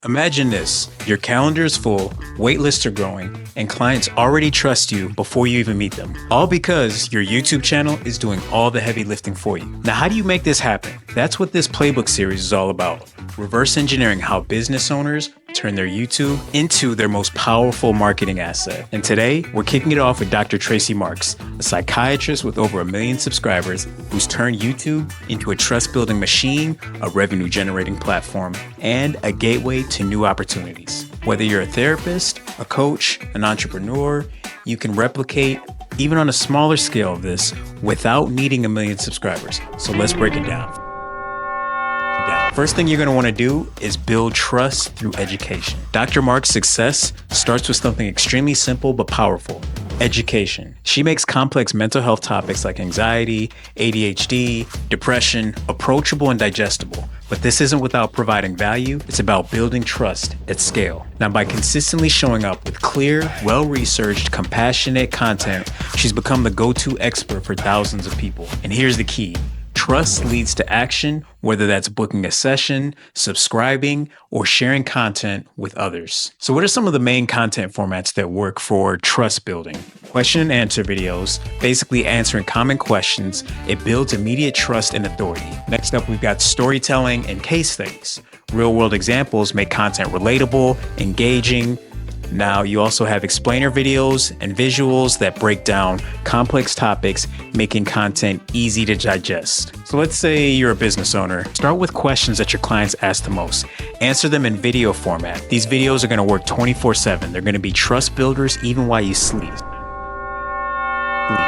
Imagine this, your calendar is full, wait lists are growing, and clients already trust you before you even meet them. All because your YouTube channel is doing all the heavy lifting for you. Now, how do you make this happen? That's what this playbook series is all about. Reverse engineering how business owners turn their YouTube into their most powerful marketing asset. And today, we're kicking it off with Dr. Tracy Marks, a psychiatrist with over 1 million subscribers who's turned YouTube into a trust-building machine, a revenue-generating platform, and a gateway to new opportunities. Whether you're a therapist, a coach, an entrepreneur, you can replicate even on a smaller scale of this without needing 1 million subscribers. So let's break it down. First thing you're going to want to do is build trust through education. Dr. Mark's success starts with something extremely simple but powerful: education. She makes complex mental health topics like anxiety, ADHD, depression approachable and digestible. But this isn't without providing value. It's about building trust at scale. Now, by consistently showing up with clear, well-researched, compassionate content, she's become the go-to expert for thousands of people. And here's the key. Trust leads to action, whether that's booking a session, subscribing, or sharing content with others. So what are some of the main content formats that work for trust building? Question and answer videos, basically answering common questions. It builds immediate trust and authority. Next up, we've got storytelling and case studies. Real-world examples make content relatable, engaging. Now, you also have explainer videos and visuals that break down complex topics, making content easy to digest. So let's say you're a business owner. Start with questions that your clients ask the most. Answer them in video format. These videos are going to work 24/7. They're going to be trust builders even while you sleep.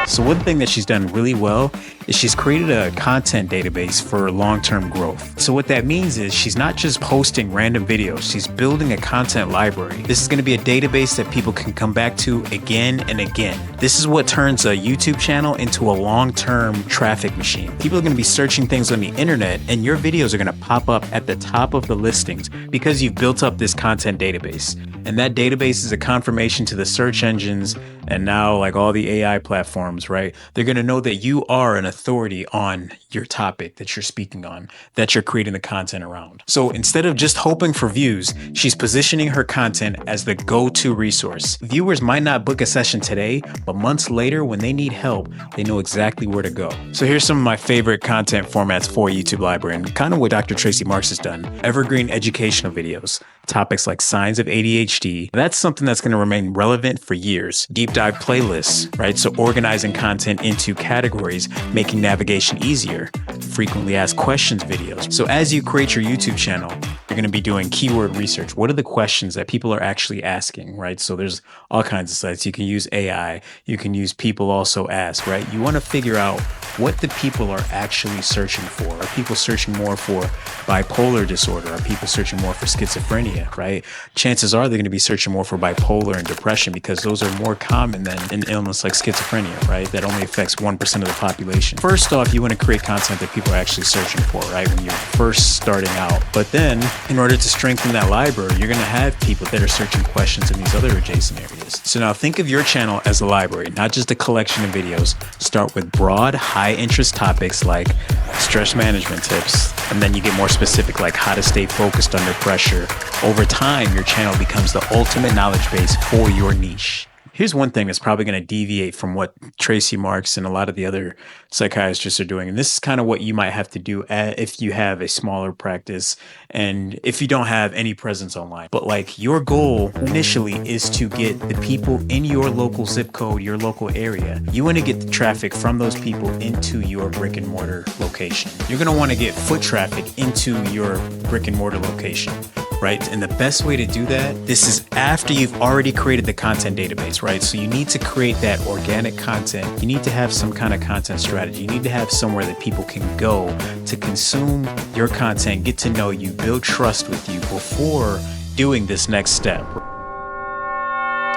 So one thing that she's done really well is she's created a content database for long-term growth. So what that means is she's not just posting random videos, she's building a content library. This is going to be a database that people can come back to again and again. This is what turns a YouTube channel into a long-term traffic machine. People are going to be searching things on the internet, and your videos are going to pop up at the top of the listings because you've built up this content database. And that database is a confirmation to the search engines and now like all the AI platforms, right? They're going to know that you are an authority on your topic that you're speaking on, that you're creating the content around. So instead of just hoping for views, she's positioning her content as the go-to resource. Viewers might not book a session today, but months later when they need help, they know exactly where to go. So here's some of my favorite content formats for YouTube Library and kind of what Dr. Tracy Marks has done. Evergreen educational videos. Topics like signs of ADHD. That's something that's going to remain relevant for years. Deep dive playlists, right? So organizing content into categories, making navigation easier. Frequently asked questions videos. So as you create your YouTube channel, you're going to be doing keyword research. What are the questions that people are actually asking, right? So there's all kinds of sites. You can use AI. You can use people also ask, right? You want to figure out what the people are actually searching for. Are people searching more for bipolar disorder? Are people searching more for schizophrenia, right? Chances are they're going to be searching more for bipolar and depression because those are more common than an illness like schizophrenia, right? That only affects 1% of the population. First off, you want to create content that people are actually searching for, right? When you're first starting out. But then in order to strengthen that library, you're going to have people that are searching questions in these other adjacent areas. So now think of your channel as a library, not just a collection of videos. Start with broad, high interest topics like stress management tips, and then you get more specific like how to stay focused under pressure. Over time, your channel becomes the ultimate knowledge base for your niche. Here's one thing that's probably going to deviate from what Tracy Marks and a lot of the other psychiatrists are doing. And this is kind of what you might have to do if you have a smaller practice and if you don't have any presence online. But like your goal initially is to get the people in your local zip code, your local area. You want to get the traffic from those people into your brick and mortar location. You're going to want to get foot traffic into your brick and mortar location. Right? And the best way to do that, this is after you've already created the content database, right? So you need to create that organic content. You need to have some kind of content strategy. You need to have somewhere that people can go to consume your content, get to know you, build trust with you before doing this next step.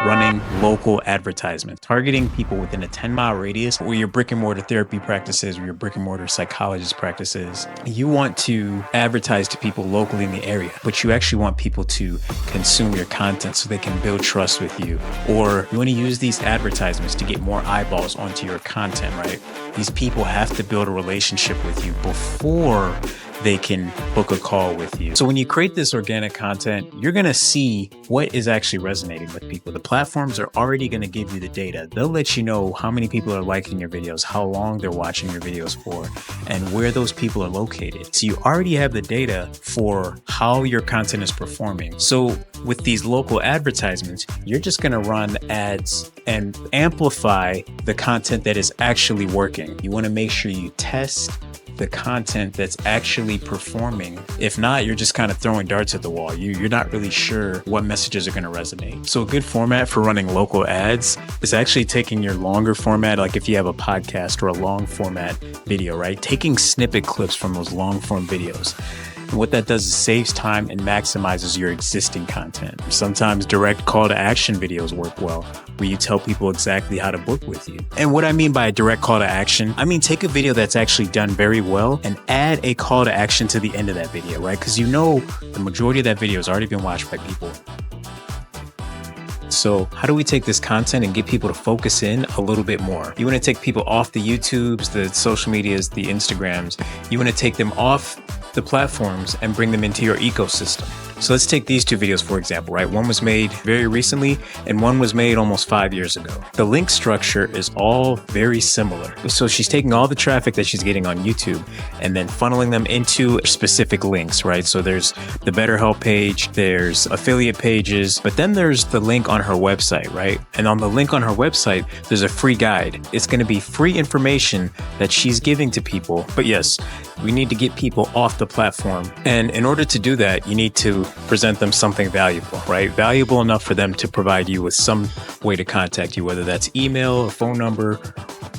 Running local advertisements, targeting people within a 10-mile radius where your brick and mortar therapy practices, where your brick and mortar psychologist practices. You want to advertise to people locally in the area, but you actually want people to consume your content so they can build trust with you. Or you want to use these advertisements to get more eyeballs onto your content, right? These people have to build a relationship with you before they can book a call with you. So when you create this organic content, you're going to see what is actually resonating with people. The platforms are already going to give you the data. They'll let you know how many people are liking your videos, how long they're watching your videos for, and where those people are located. So you already have the data for how your content is performing. So with these local advertisements, you're just going to run ads and amplify the content that is actually working. You want to make sure you test the content that's actually performing. If not, you're just kind of throwing darts at the wall. You're not really sure what messages are going to resonate. So a good format for running local ads is actually taking your longer format, like if you have a podcast or a long format video, right? Taking snippet clips from those long form videos. And what that does is saves time and maximizes your existing content. Sometimes direct call to action videos work well, where you tell people exactly how to book with you. And what I mean by a direct call to action, I mean take a video that's actually done very well and add a call to action to the end of that video, right? Because you know the majority of that video has already been watched by people. So how do we take this content and get people to focus in a little bit more? You want to take people off the YouTubes, the social medias, the Instagrams. You want to take them off the platforms and bring them into your ecosystem. So let's take these two videos, for example, right? One was made very recently and one was made almost 5 years ago. The link structure is all very similar. So she's taking all the traffic that she's getting on YouTube and then funneling them into specific links, right? So there's the BetterHelp page, there's affiliate pages, but then there's the link on her website, right? And on the link on her website, there's a free guide. It's going to be free information that she's giving to people. But yes, we need to get people off the platform. And in order to do that, you need to present them something valuable, right? Valuable enough for them to provide you with some way to contact you, whether that's email, a phone number,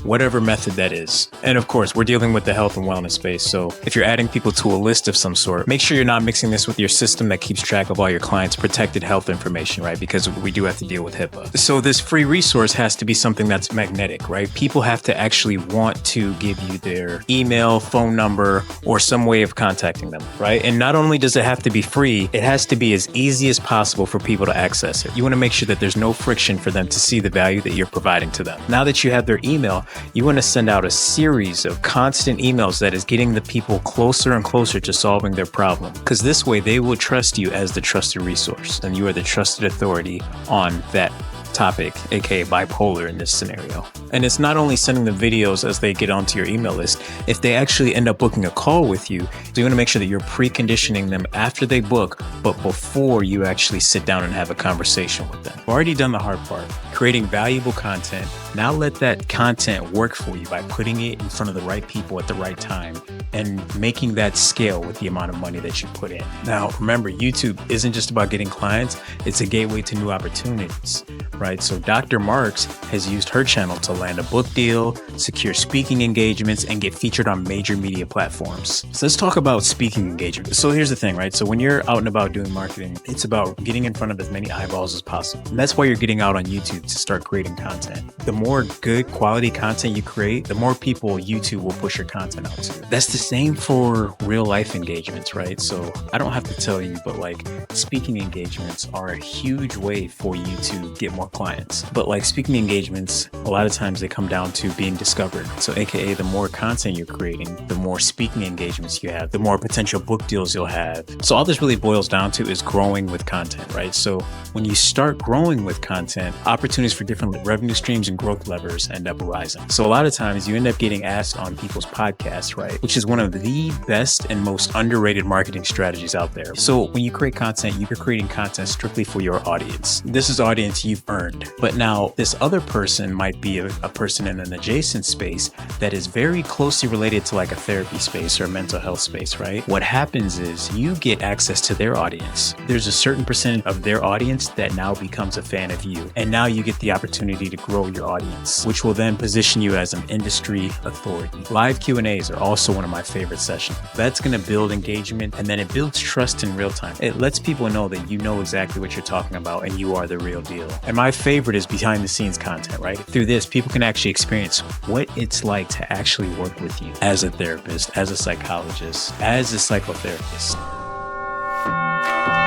whatever method that is. And of course, we're dealing with the health and wellness space. So if you're adding people to a list of some sort, make sure you're not mixing this with your system that keeps track of all your clients' protected health information, right? Because we do have to deal with HIPAA. So this free resource has to be something that's magnetic, right? People have to actually want to give you their email, phone number, or some way of contacting them, right? And not only does it have to be free, it has to be as easy as possible for people to access it. You want to make sure that there's no friction for them to see the value that you're providing to them. Now that you have their email, you want to send out a series of constant emails that is getting the people closer and closer to solving their problem. Because this way they will trust you as the trusted resource and you are the trusted authority on that topic, aka bipolar in this scenario. And it's not only sending the videos as they get onto your email list. If they actually end up booking a call with you, so you want to make sure that you're preconditioning them after they book, but before you actually sit down and have a conversation with them. I've already done the hard part, creating valuable content. Now let that content work for you by putting it in front of the right people at the right time and making that scale with the amount of money that you put in. Now, remember, YouTube isn't just about getting clients, it's a gateway to new opportunities, right? So Dr. Marks has used her channel to land a book deal, secure speaking engagements, and get featured on major media platforms. So let's talk about speaking engagements. So here's the thing, right? So when you're out and about doing marketing, it's about getting in front of as many eyeballs as possible. And that's why you're getting out on YouTube to start creating content. The more good quality content you create, the more people YouTube will push your content out to. That's the same for real life engagements, right? So I don't have to tell you, but like speaking engagements are a huge way for you to get more clients. But like speaking engagements, a lot of times they come down to being discovered. So AKA the more content you're creating, the more speaking engagements you have, the more potential book deals you'll have. So all this really boils down to is growing with content, right? So when you start growing with content, opportunities for different revenue streams and growth levers end up arising. So a lot of times you end up getting asked on people's podcasts, right? Which is one of the best and most underrated marketing strategies out there. So when you create content, you're creating content strictly for your audience. This is audience you've earned. But now this other person might be a person in an adjacent space that is very closely related to like a therapy space or a mental health space, right? What happens is you get access to their audience. There's a certain percentage of their audience that now becomes a fan of you. And now you get the opportunity to grow your audience, which will then position you as an industry authority. Live Q&As are also one of my favorite sessions. That's going to build engagement and then it builds trust in real time. It lets people know that you know exactly what you're talking about and you are the real deal. And my favorite is behind the scenes content, right? Through this, people can actually experience what it's like to actually work with you as a therapist, as a psychologist, as a psychotherapist.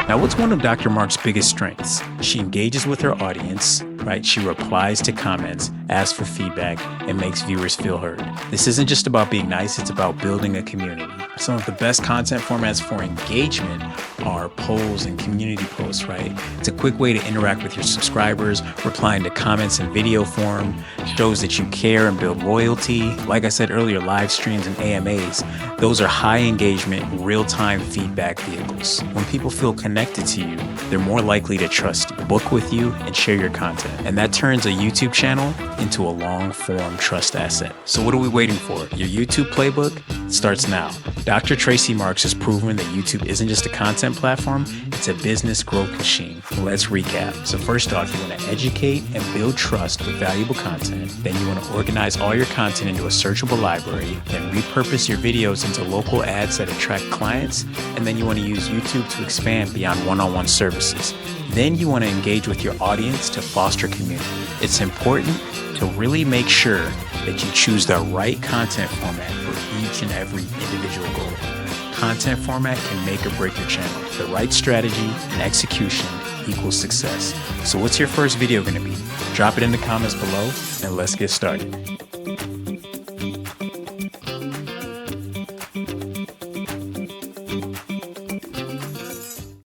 Now, what's one of Dr. Mark's biggest strengths? She engages with her audience, right? She replies to comments, asks for feedback, and makes viewers feel heard. This isn't just about being nice, it's about building a community. Some of the best content formats for engagement are polls and community posts, right? It's a quick way to interact with your subscribers, replying to comments in video form, shows that you care and build loyalty. Like I said earlier, live streams and AMAs, those are high engagement, real-time feedback vehicles. When people feel connected to you, they're more likely to trust you, book with you, and share your content. And that turns a YouTube channel into a long-form trust asset. So what are we waiting for? Your YouTube playbook starts now. Dr. Tracy Marks has proven that YouTube isn't just a content platform, it's a business growth machine. Let's recap. So first off, you want to educate and build trust with valuable content. Then you want to organize all your content into a searchable library. Then repurpose your videos into local ads that attract clients. And then you want to use YouTube to expand beyond one-on-one services. Then you want to engage with your audience to foster community. It's important to really make sure that you choose the right content format for each and every individual goal. Content format can make or break your channel. The right strategy and execution equals success. So what's your first video going to be? Drop it in the comments below and let's get started.